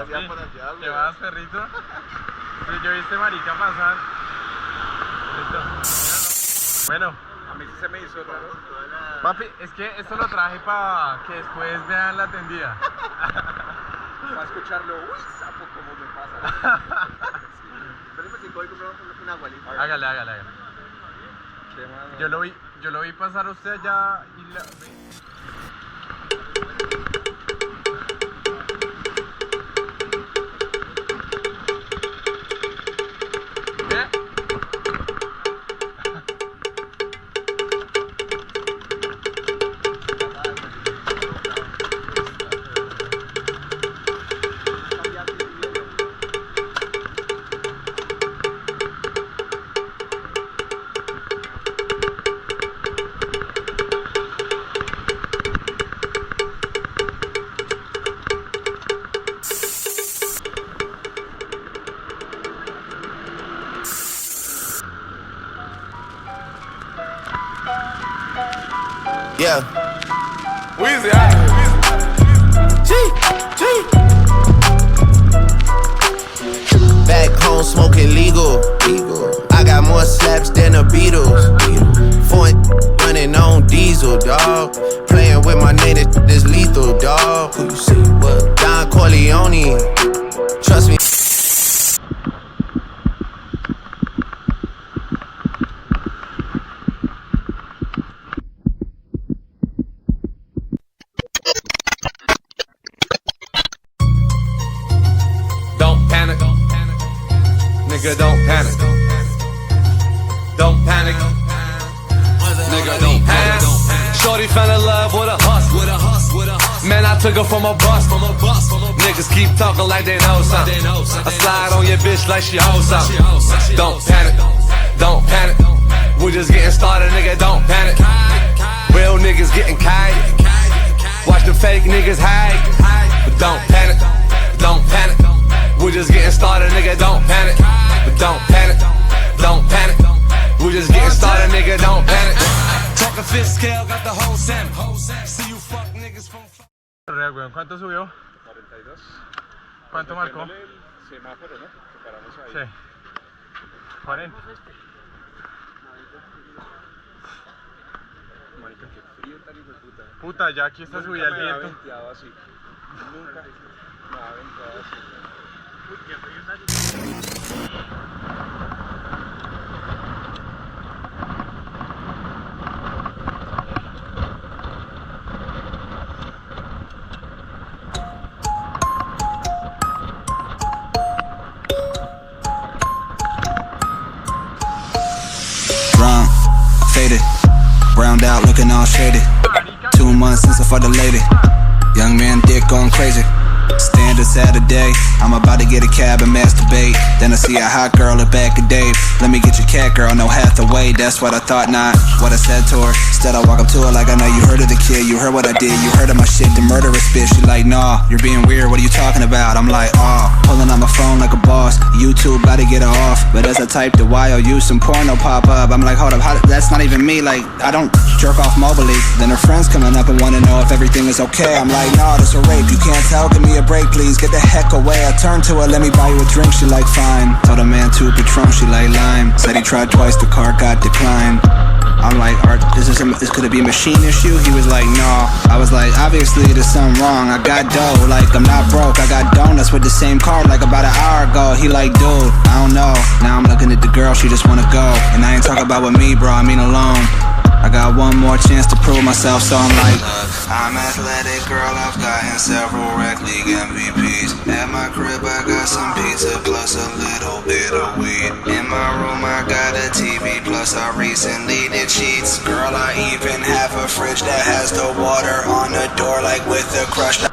hacía por allá, güey. ¿Qué vas, perrito? Sí, yo vi este marica pasar. Bueno. A mí sí se me hizo raro. Papi, es que esto lo traje para que después vean la tendida. Para escucharlo, uy, sapo, como me pasa. Espérenme si voy a comprar un agualito. Hágale. ¿Qué más? Yo lo vi pasar a usted allá y la... Yeah. Weezy out of here. G. Back home smoking legal. I got more slaps than the Beatles. Foreign running on diesel, dog. Playing with my name, this lethal, dog. Who you see? What? Don Corleone. Trust me. Nigga, don't panic. Don't panic. Nigga, don't panic. Shorty fell in love with a hustle. Man, I took her from a bus. Niggas keep talking like they know something. I slide on your bitch like she owes something. Don't panic. Don't panic. We're just getting started, nigga. Don't panic. Real niggas getting kite. Watch the fake niggas hide. But don't panic. Don't panic. We're just getting started, nigga. Don't panic. But don't panic, don't panic. We're just getting started, nigga, don't panic. Talking fifth scale, got the whole salmon. See you fuck niggas from... ¿Cuánto subió? 42. ¿Cuánto marcó? El semáforo, ¿no? Que paramos ahí. Sí. 40. Marica, qué frío tan hijo de puta. Puta, ya aquí está subida el viento. Nunca me había venteado así. Nunca me había venteado así. Uy, qué frío está. Wrong, faded, browned out, looking all shaded. 2 months since I fought the lady. Young man, dick going crazy. Standard Saturday, I'm about to get a cab and masturbate. Then I see a hot girl at back of Dave. Let me get your cat, girl, no Hathaway. That's what I thought, not what I said to her. Instead I walk up to her like I know you heard of the kid. You heard what I did, you heard of my shit, the murderous bitch. She like, nah, you're being weird, what are you talking about? I'm like, pulling out my phone like a boss. YouTube about to get her off. But as I type the YOU, some porno pop up. I'm like, hold up, that's not even me. Like, I don't jerk off mobily. Then her friends coming up and wanna know if everything is okay. I'm like, nah, this a rape, you can't tell, give me a break, please. Get the heck away. I turned to her, let me buy you a drink. She like, fine. Told a man to Patron, she like lime. Said he tried twice, the car got declined. I'm like, this could it be a machine issue? He was like, no. I was like, obviously there's something wrong. I got dough, like I'm not broke. I got donuts with the same card like about an hour ago. He like, dude, I don't know. Now I'm looking at the girl, she just wanna go. And I ain't talking about with me, bro, I mean alone. I got one more chance to prove myself, so I'm like, I'm athletic, girl, I've gotten several rec league MVPs. At my crib, I got some pizza plus a little bit of weed. In my room, I got a TV plus I recently did sheets. Girl, I even have a fridge that has the water on the door, like with the crushed.